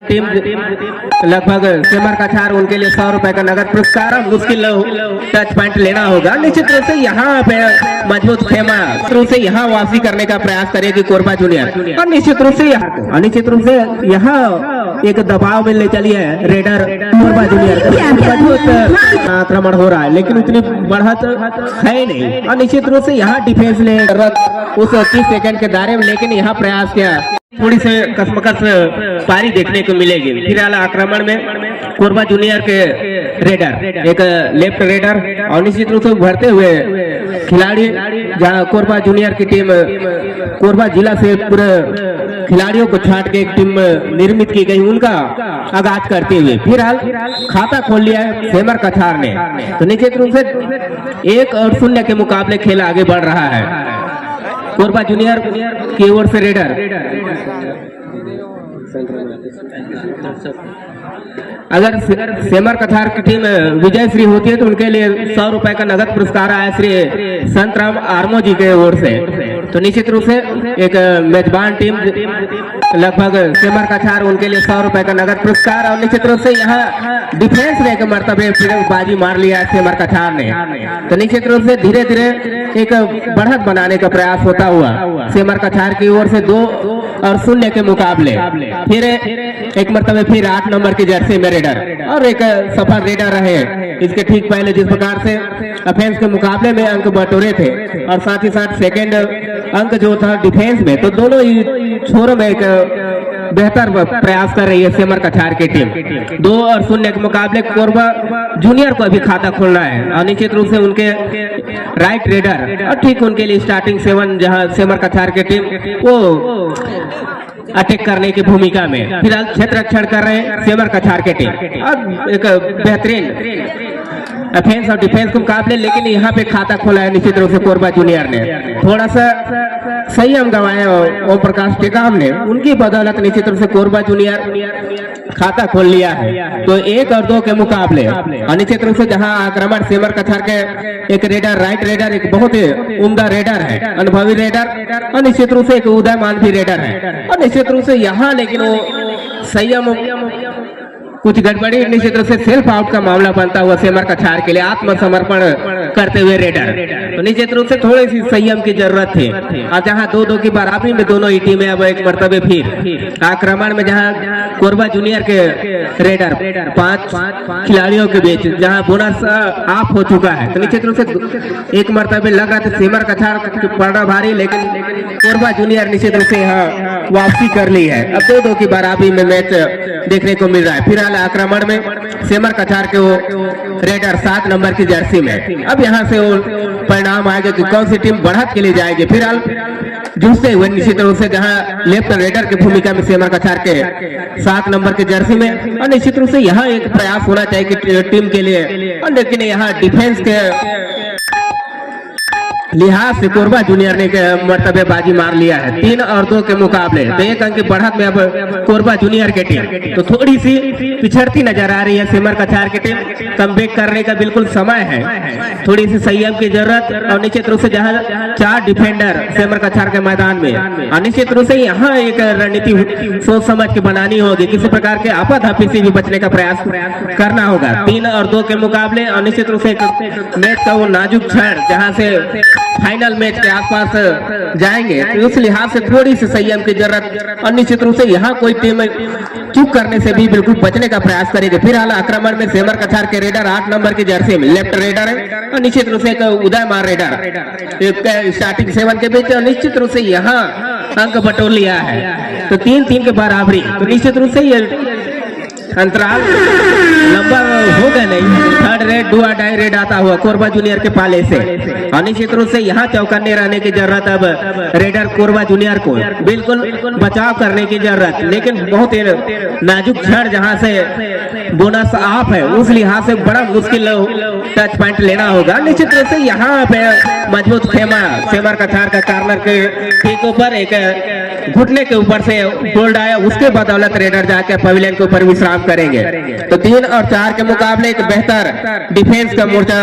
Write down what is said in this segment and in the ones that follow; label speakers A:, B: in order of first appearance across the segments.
A: Team लगभग सेमर कछार उनके लिए 100 रुपए का नगद पुरस्कार। मुश्किल टच पॉइंट लेना होगा। निश्चित रूप से यहाँ पे मजबूत खेमा रूप से यहाँ वापसी करने का प्रयास करेगी कोरबा जूनियर और निश्चित रूप से यहाँ एक दबाव में ले चलिए रेडर कोरबा जूनियर। मजबूत आक्रमण हो रहा है लेकिन उतनी बढ़त है नहीं और निश्चित रूप से यहाँ डिफेंस ले उस 30 सेकंड के दायरे में, लेकिन यहाँ प्रयास किया थोड़ी से कसमकस पारी देखने को मिलेगी। फिलहाल आक्रमण में कोरबा जूनियर के रेडर एक लेफ्ट रेडर और निश्चित रूप से उभरते हुए खिलाड़ी जहां कोरबा जूनियर की टीम कोरबा जिला से पूरे खिलाड़ियों को छाट के एक टीम निर्मित की गई, उनका आगाज करते हुए फिलहाल खाता खोल लिया है सेमर कछार ने। तो निश्चित रूप से 1-0 के मुकाबले खेल आगे बढ़ रहा है। कोरबा जूनियर की ओर से रेडर अगर सेमर कछार की टीम विजय श्री होती है तो उनके लिए 100 रुपए का नगद पुरस्कार आया श्री संतराम आर्मो जी के ओर से। तो निश्चित रूप से एक मेजबान टीम लगभग सेमर कछार उनके लिए 100 रुपए का नगद पुरस्कार और निश्चित रूप से यहाँ डिफेंस में एक मर्तबे बाजी मार लिया है सेमर कछार ने। तो निश्चित रूप से धीरे धीरे एक बढ़त बनाने का प्रयास होता हुआ सेमर कछार की ओर से 2-0 के मुकाबले फिर एक मर्तबे फिर 8 नंबर की जर्सी में रेडर और एक सफल रेडर रहे। इसके ठीक पहले जिस प्रकार से ऑफेंस के मुकाबले में अंक बटोरे थे और साथ ही साथ सेकंड अंक जो था डिफेंस में, तो दोनों ही छोरों में एक बेहतर प्रयास कर रही है सेमर कछार की टीम। 2-0 के मुकाबले कोरबा जूनियर को अभी खाता खोलना है और निश्चित रूप से उनके राइट रेडर और ठीक उनके लिए स्टार्टिंग 7 जहां सेमर कछार की टीम वो अटैक करने की भूमिका में फिलहाल क्षेत्र रक्षण कर रहे हैं सेमर कछार की टीम। अब एक बेहतरीन ऑफेंस और डिफेंस के मुकाबले, लेकिन यहाँ पे खाता खोला है निश्चित रूप से कोरबा जूनियर ने। थोड़ा सा संयम गंवाए ओम प्रकाश टेकाम ने, उनकी बदौलत निश्चित रूप से कोरबा जूनियर खाता खोल लिया है। तो 1 और 2 के मुकाबले और निश्चित रूप से जहां आक्रमण सेमर कछार के एक रेडर राइट रेडर एक बहुत ही उम्दा रेडर है, अनुभवी रेडर और निश्चित रूप से एक उदयमान भी रेडर है और निश्चित रूप से यहाँ लेकिन वो संयम कुछ गड़बड़ी निश्चित रूप से सेल्फ आउट का मामला बनता हुआ सेमर कछार के लिए आत्मसमर्पण करते हुए रेडर। तो निश्चित रूप से थोड़ी सी संयम की जरूरत थी और जहां 2-2 की बराबरी में दोनों ही टीमें अब एक मर्तबे फिर आक्रमण में जहां कोरबा जूनियर के रेडर 5 खिलाड़ियों के बीच जहां बोनस ऑफ हो चुका है। तो निश्चित रूप से एक मर्तबे लग रहा था सेमर कछार पड़ना भारी, लेकिन कोरबा जूनियर निश्चित रूप से यहाँ वापसी कर ली है। अब 2-2 की बराबरी में मैच देखने को मिल रहा है। फिलहाल आक्रमण में सेमर कछार के वो रेडर 7 नंबर की जर्सी में। अब यहाँ से वो परिणाम आएगा कि कौन सी टीम बढ़त के लिए जाएगी। फिलहाल जूझते हुए निश्चित रूप से जहां लेफ्ट रेडर की भूमिका में सेमर कछार के 7 नंबर की जर्सी में और निश्चित रूप से यहाँ एक प्रयास होना चाहिए कि टीम के लिए, और लेकिन यहाँ डिफेंस के लिहाज से कोरबा जूनियर ने मर्तबे बाजी मार लिया है 3 और 2 के मुकाबले। तो 1 अंक की बढ़त में अब कोरबा जूनियर की टीम तो थोड़ी सी पिछड़ती नजर आ रही है सेमर कछार की टीम। कमबैक करने का बिल्कुल समय है, थोड़ी सी संयम की जरूरत और निश्चित रूप से जहां 4 डिफेंडर सेमर कछार के मैदान में और निश्चित रूप से यहाँ एक रणनीति सोच समझ के बनानी होगी, किसी प्रकार के आपाधापी से भी बचने का प्रयास करना होगा 3 और 2 के मुकाबले। और निश्चित रूप से मैच का वो नाजुक क्षण जहाँ से फाइनल मैच के आसपास जाएंगे, तो उस लिहाज से थोड़ी सी संयम की जरूरत और निश्चित रूप से यहाँ कोई टीम चूक करने से भी बिल्कुल बचने का प्रयास करेगी। फिलहाल आक्रमण में सेमर कछार के रेडर 8 नंबर की जर्सी में लेफ्ट रेडर है और निश्चित रूप से एक उदयमान रेडर स्टार्टिंग 7 के बीच और निश्चित रूप से यहाँ अंक बटोर लिया है। तो 3-3 के बराबरी। तो निश्चित रूप से ये अंतराल लंबा होगा नहीं। 3rd रेड डुआ डाई रेड आता हुआ कोरबा जूनियर के पाले से और निश्चित रूप से यहाँ चौकन्ने रहने की जरूरत अब रेडर कोरबा जूनियर को बिल्कुल बचाव करने की जरूरत, लेकिन बहुत ही नाजुक क्षण जहाँ से बोनस ऑफ है उस लिहाज से बड़ा मुश्किल टच पॉइंट लेना होगा। निश्चित रूप से यहाँ पे मजबूत खेमा सेमर कछार का कार्नर के ठीक ऊपर एक घुटने के ऊपर से बोल्ड आया, उसके बदौलत रेडर जाके पवेलियन के ऊपर विश्राम करेंगे। तो 3 और 4 के मुकाबले एक बेहतर डिफेंस का मोर्चा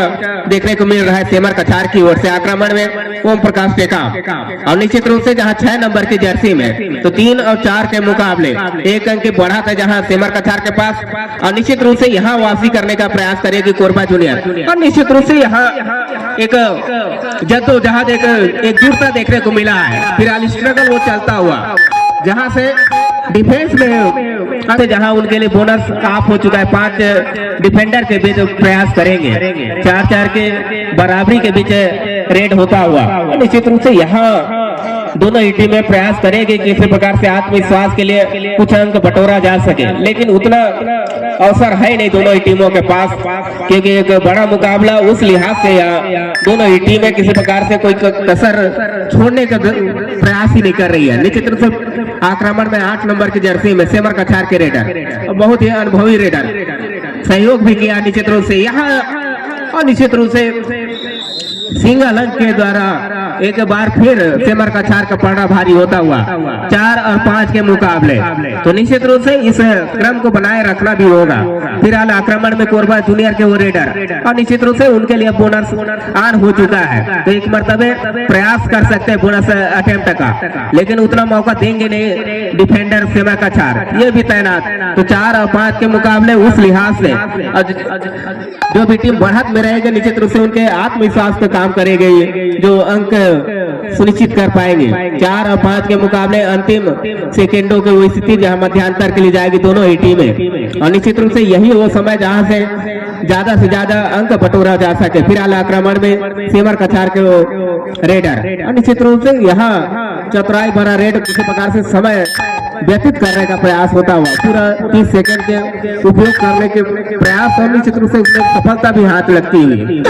A: देखने को मिल रहा है सेमर कछार की की ओर से आक्रमण में ओम प्रकाश टेकाम। और निश्चित रूप से जहां 6 नंबर की जर्सी में तो 3 और 4 के मुकाबले 1 अंक की बढ़त है जहां सेमर कछार के पास। और निश्चित रूप से यहाँ वापसी करने का प्रयास करेगी कोरबा जूनियर। और निश्चित रूप से यहाँ एक जद्दोजहद एक जुटता देखने को मिला है। फिलहाल स्ट्रगल वो चलता हुआ जहां से डिफेंस में जहां उनके लिए बोनस ऑफ हो चुका है। 5 डिफेंडर के बीच प्रयास करेंगे, 4-4 के बराबरी के बीच रेड होता हुआ। निश्चित रूप से यहाँ दोनों ही टीमें प्रयास करेंगे कि किसी प्रकार से आत्मविश्वास के लिए कुछ अंक बटोरा जा सके, लेकिन उतना अवसर है नहीं दोनों ही टीमों के पास, क्योंकि एक बड़ा मुकाबला उस लिहाज से यहाँ दोनों ही टीमें किसी प्रकार से कोई कसर छोड़ने का प्रयास ही नहीं कर रही है। निश्चित रूप से आक्रमण में 8 नंबर की जर्सी में सेमर कछार के रेडर, बहुत ही अनुभवी रेडर सहयोग भी किया निश्चित रूप से यहाँ। और निश्चित रूप से सिंगल अंक के द्वारा एक बार फिर सेमर कछार का पलड़ा भारी होता हुआ 4 और 5 के मुकाबले। तो निश्चित रूप से इस क्रम को बनाए रखना भी होगा। फिलहाल आक्रमण में कोरबा जूनियर के वो रेडर, और निश्चित रूप से उनके लिए बोनस ऑन हो चुका है, तो एक मर्तबे प्रयास कर सकते हैं बोनस अटेम्प्ट का, लेकिन उतना मौका देंगे नहीं डिफेंडर सेमर कछार, ये भी तैनात। तो 4 और 5 के मुकाबले उस लिहाज से जो भी टीम बढ़त में रहेगी निश्चित रूप से उनके आत्मविश्वास पे काम करेगी, जो अंक सुनिश्चित कर पाएंगे। 4 और 5 के मुकाबले अंतिम सेकेंडों की वो स्थिति जहां मध्यांतर के लिए जाएगी दोनों ही टीमें। और निश्चित रूप से यही वो समय जहां से ज्यादा अंक बटोरा जा सके। फिलहाल आक्रमण में सेमर कछार के रेडर, और निश्चित रूप से यहाँ चतुराई भरा रेड किसी प्रकार से समय व्यतीत करने का प्रयास होता हुआ पूरा 30 सेकंड के उपयोग करने के प्रयास, और निश्चित रूप से उसमें सफलता भी हाथ लगती हुई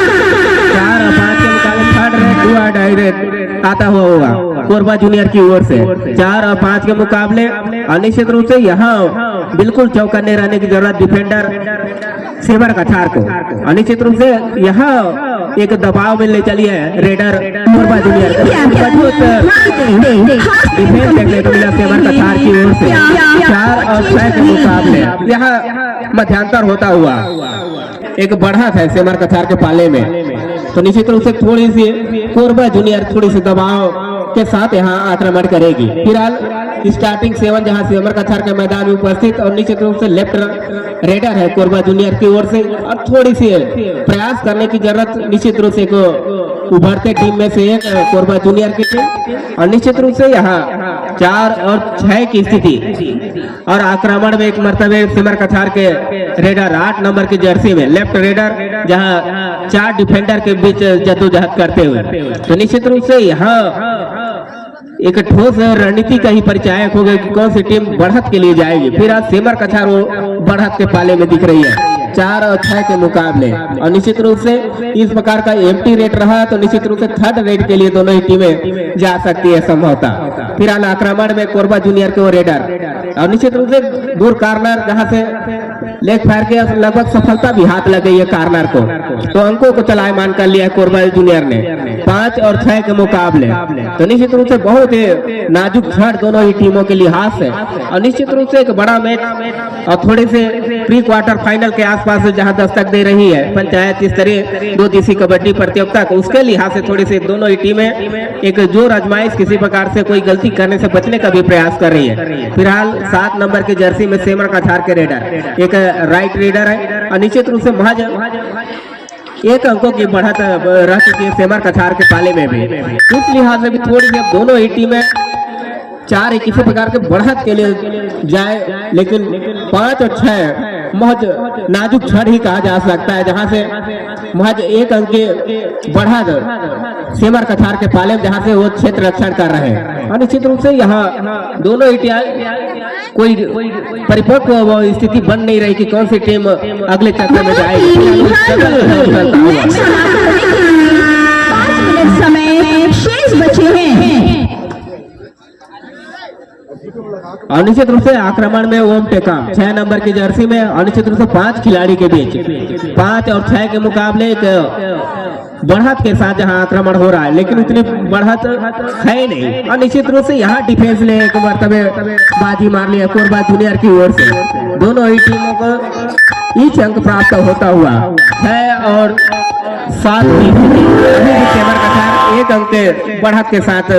A: 4 और 5 के मुकाबले थर्ड रेड हुआ डायरेक्ट आता हुआ होगा कोरबा जूनियर की ओर से 4 और 5 के मुकाबले। और निश्चित रूप से यहाँ बिल्कुल चौकन्ने रहने की जरूरत डिफेंडर सेमर कछार को। और निश्चित रूप से यहाँ एक दबाव में ले चलिए रेडर कोरबा जूनियर डिफेंस देखने को मिला सेमर कछार की ओर से 4 और 6 के मुकाबले। यहाँ मध्यांतर होता हुआ एक बढ़त है सेमर कछार के पाले में, तो निश्चित रूप से थोड़ी सी कोरबा जूनियर थोड़ी सी दबाव के साथ यहाँ आक्रमण करेगी। फिलहाल स्टार्टिंग 7 जहां सेमर कछार के मैदान में उपस्थित, और निश्चित रूप से लेफ्ट रेडर है कोरबा जूनियर की ओर से, और थोड़ी सी प्रयास करने की जरूरत निश्चित रूप से उभरते टीम में से एक कोरबा जूनियर की टीम। और निश्चित रूप से यहाँ 4 और 6 की स्थिति, और आक्रमण में एक मर्तबे सेमर कछार के रेडर 8 नंबर की जर्सी में लेफ्ट रेडर जहां 4 डिफेंडर के बीच जद्दोजहद करते हुए। तो निश्चित रूप से यहाँ एक ठोस रणनीति का ही परिचायक हो गया कि कौन सी टीम बढ़त के लिए जाएगी। फिर आज सेमर कछार वो बढ़त के पाले में दिख रही है 4 और 6 के मुकाबले। और निश्चित रूप से इस प्रकार का एम्प्टी रेट रहा तो निश्चित रूप से थर्ड रेट के लिए दोनों ही टीमें जा सकती है संभवतः। फिलहाल आक्रमण में कोरबा जूनियर के वो रेडर, और निश्चित रूप से दूर कार्नर जहां से लेग फायर के लगभग सफलता भी हाथ लग गई है कार्नर को, तो अंकों को चलायमान कर लिया कोरबा जूनियर ने 5 और 6 के मुकाबले। तो निश्चित रूप से बहुत नाजुक क्षण दोनों ही टीमों के लिहाज से, और निश्चित रूप से एक बड़ा मैच और थोड़े से प्री क्वार्टर फाइनल के आसपास जहां दस्तक दे रही है पंचायत स्तरीय 2 दिवसीय कबड्डी प्रतियोगिता को, उसके लिहाज से थोड़ी सी दोनों ही टीमें एक जोर आजमाइश किसी प्रकार से कोई गलती करने से बचने का भी प्रयास कर रही है। फिलहाल 7 नंबर की जर्सी में सेमर कछार के रेडर एक राइट रेडर है, और निश्चित रूप से महज 1 अंकों की बढ़त रह चुकी है सेमर कछार के पाले में भी। इस लिहाज से भी थोड़ी सी दोनों ही टीमें 4 किसी प्रकार के बढ़त के लिए जाए, लेकिन 5 और 6 महज नाजुक क्षण ही कहा जा सकता है, जहां से महज 1 अंक की बढ़त सेमर कछार के पाले में जहां से वो क्षेत्र रक्षण कर रहे हैं। और निश्चित रूप से यहाँ दोनों ही कोई परिपक्व स्थिति बन नहीं रही कि कौन सी टीम अगले चक्र में जाएगी।
B: समय शेष बचे हैं।
A: और निश्चित रूप से आक्रमण में ओम टेकाम 6 नंबर की जर्सी में, और निश्चित रूप से 5 खिलाड़ी के बीच 5 और 6 के मुकाबले एक बढ़त के साथ जहां आक्रमण हो रहा है, लेकिन उतनी बढ़त है नहीं। और निश्चित रूप से यहाँ डिफेंस ने एक मर्तबे बाजी मार लिया कोरबा जूनियर की ओर से। दोनों ही टीमों को ईच अंक प्राप्त होता हुआ 6 और 7 की स्थिति। अभी भी सेमर कछार एक अंक के बढ़त के साथ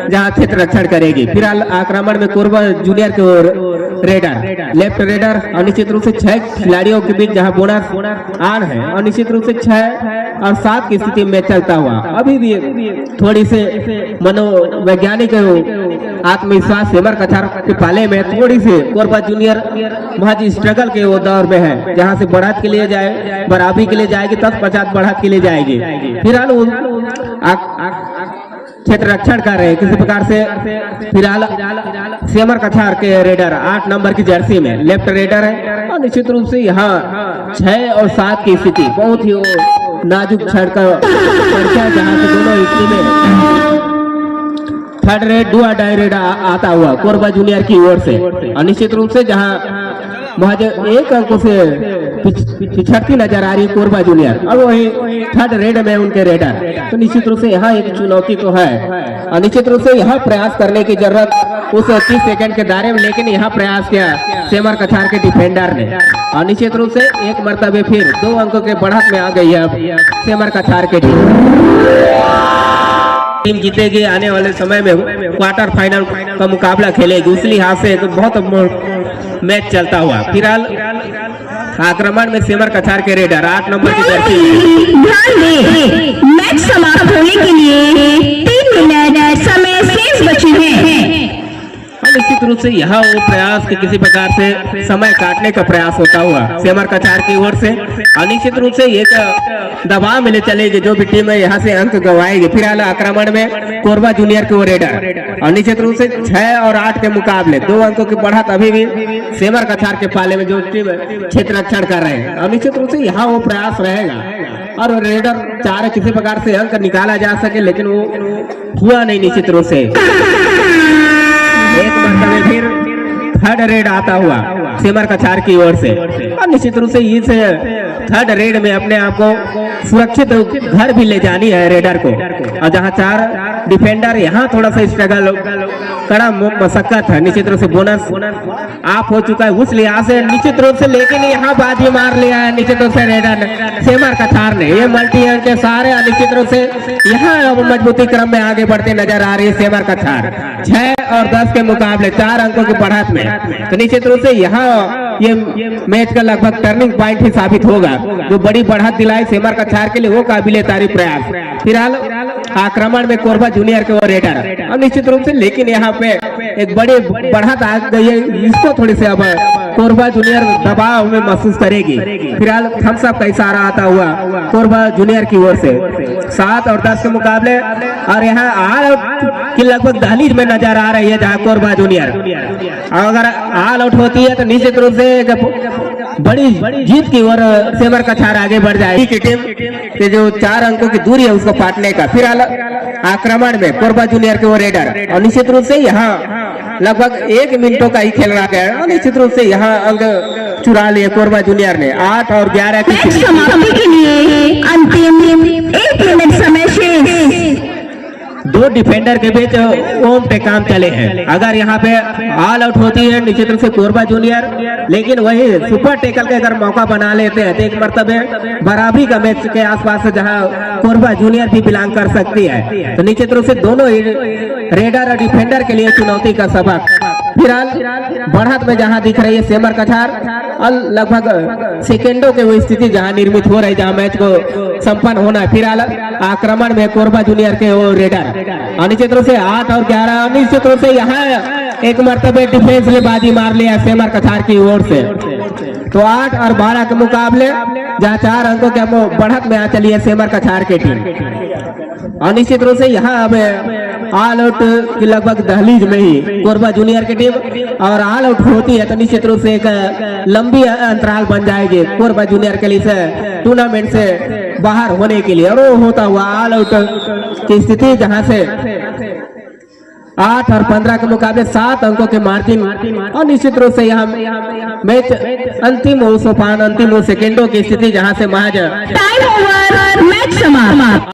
A: जहां क्षेत्र रक्षण करेगी। फिलहाल आक्रमण में कोरबा जूनियर की ओर रेडर, लेफ्ट रेडर और निश्चित रूप से 6 खिलाड़ियों के बीच जहां बोनस ऑन है और निश्चित रूप से 6 और 7 की स्थिति में चलता हुआ अभी भी थोड़ी से मनोवैज्ञानिक आत्मविश्वास सेमर कछार के पाले में थोड़ी से कोरबा जूनियर महज स्ट्रगल के वो दौर में है, जहां से बढ़त के लिए जाए, बराबरी के लिए जाएगी, 10-50 बढ़त के लिए जाएगी। फिलहाल क्षेत्र रक्षण कर रहे हैं किसी प्रकार से। फिलहाल सेमर कछार के रेडर 8 नंबर की जर्सी में लेफ्ट रेडर है और निश्चित रूप से यहाँ 6 और 7 की स्थिति बहुत ही नाजुक क्षण का परिचय, जहाँ से दोनों स्थिति में थर्ड रेड डुआ डाई रेड आता हुआ कोरबा जूनियर की ओर से और निश्चित रूप से जहां महज 1 अंकों से पिछड़ती नजर आ रही कोरबा जूनियर, अब वही थर्ड रेड में उनके रेडर। तो निश्चित रूप से यहाँ एक चुनौती तो है और निश्चित रूप से यहाँ प्रयास करने की जरूरत उस 30 सेकंड के दायरे में, लेकिन यहाँ प्रयास किया सेमर कछार के डिफेंडर ने और निश्चित रूप से एक मरतबे फिर 2 अंकों के बढ़त में आ गई है अब सेमर कछार के टीम जीतेगी। आने वाले समय में क्वार्टर फाइनल का मुकाबला खेलेगी, उस लिहाज से तो बहुत मैच चलता हुआ। फिलहाल आक्रमण में सेमर कछार के रेडर 8 नंबर की जर्सी।
B: ध्यान दें, मैच समाप्त होने के लिए 3 मिनट समय शेष बचे हैं।
A: निश्चित रूप से यहाँ वो प्रयास कि किसी प्रकार से समय काटने का प्रयास होता हुआ सेमर कछार की ओर से और निश्चित रूप से एक दबाव में ले चलेगी जो भी टीम है यहाँ से अंक गंवाएगी। फिलहाल आक्रमण में कोरबा जूनियर की ओर रेडर और निश्चित रूप से 6 और 8 के मुकाबले 2 अंकों की बढ़त अभी भी सेमर कछार के पाले में जो टीम क्षेत्र रक्षण कर रहे हैं और निश्चित रूप से यहाँ वो प्रयास रहेगा और रेडर चाह रहे किसी प्रकार से अंक निकाला जा सके, लेकिन वो हुआ नहीं। निश्चित रूप से एक मरतबे फिर थर्ड रेड आता हुआ सेमर कछार की ओर से और निश्चित रूप से इस थर्ड रेड में अपने आप को सुरक्षित घर भी ले जानी है रेडर को और जहां 4 डिफेंडर यहाँ थोड़ा सा स्ट्रगल कड़ा मशक्कत है। निश्चित रूप से बोनस आप हो चुका है उस लिहाज से निश्चित रूप से, लेकिन यहाँ बाजी मार लिया है निश्चित रूप से रेडर ने सेमर कछार ने। ये मल्टी अंक के सारे निश्चित रूप से यहाँ मजबूती क्रम में आगे बढ़ते नजर आ रही है सेमर कछार 6 और 10 के मुकाबले 4 अंकों की बढ़त में। तो निश्चित रूप से यहाँ ये मैच का लगभग टर्निंग पॉइंट ही साबित होगा। जो बड़ी बढ़त दिलाई सेमर कछार के लिए वो काबिले तारीफ प्रयास। फिलहाल आक्रमण में कोरबा जूनियर के ओर रेडर और निश्चित रूप से, लेकिन यहाँ पे एक बड़ी बढ़त आ गई है, इसको थोड़ी से अब कोरबा जूनियर दबाव में महसूस करेगी। फिलहाल थम्स अप का इशारा आता हुआ कोरबा जूनियर की ओर से 7 और 10 के मुकाबले और यहाँ ऑल आउट की लगभग दहलीज में नजर आ रही है जहाँ कोरबा जूनियर अगर ऑल आउट होती है तो निश्चित रूप से बड़ी जीत की ओर सेमर कछार आगे बढ़ जाएगी की टीम के जो 4 अंकों की दूरी है उसको पाटने का। फिलहाल आक्रमण में कोरबा जूनियर के ओर रेडर और निश्चित रूप से यहाँ लगभग 1 मिनटों का ही खेल रहा है और निश्चित रूप से यहाँ अंक चुरा लिए कोरबा जूनियर ने 8 और 11 की
B: समाप्ति के लिए अंतिम 1 मिनट समय शेष।
A: 2 डिफेंडर के बीच ओम पे काम चले हैं। अगर यहाँ पे ऑल आउट होती है निश्चित रूप से कोरबा जूनियर, लेकिन वही सुपर टेकल के अगर मौका बना लेते हैं तो एक मरतबे बराबरी का मैच के आसपास जहाँ कोरबा जूनियर भी बिलोंग कर सकती है। तो निश्चित रूप से दोनों रेडर और डिफेंडर के लिए चुनौती का सबक। फिलहाल बढ़त में जहां दिख रही है सेमर कछार और लगभग सेकेंडों के वो स्थिति जहां निर्मित हो रही जहां मैच को संपन्न होना है। फिलहाल आक्रमण में कोरबा जूनियर के वो रेडर और निश्चित रूप से 8 और 11 निश्चित रूप से यहाँ एक मरतबे डिफेंस में बाजी मार लिया सेमर कछार की ओर से। तो 8 और 12 के मुकाबले जहाँ 4 अंकों के बढ़त में आ चली है सेमर कछार की टीम और निश्चित रूप से यहाँ अब ऑल आउट की लगभग दहलीज में ही कोरबा जूनियर की टीम और ऑल आउट होती है तो निश्चित रूप से एक लंबी अंतराल बन जाएगी कोरबा जूनियर के लिए से टूर्नामेंट से बाहर होने के लिए। और वो होता हुआ ऑल आउट की स्थिति जहां से 8 और 15 के मुकाबले 7 अंकों के मार्जिन और निश्चित रूप से यहाँ मैच अंतिम सोपान अंतिम सेकेंडों की स्थिति जहां से महज
B: टाइम ओवर, मैच समाप्त।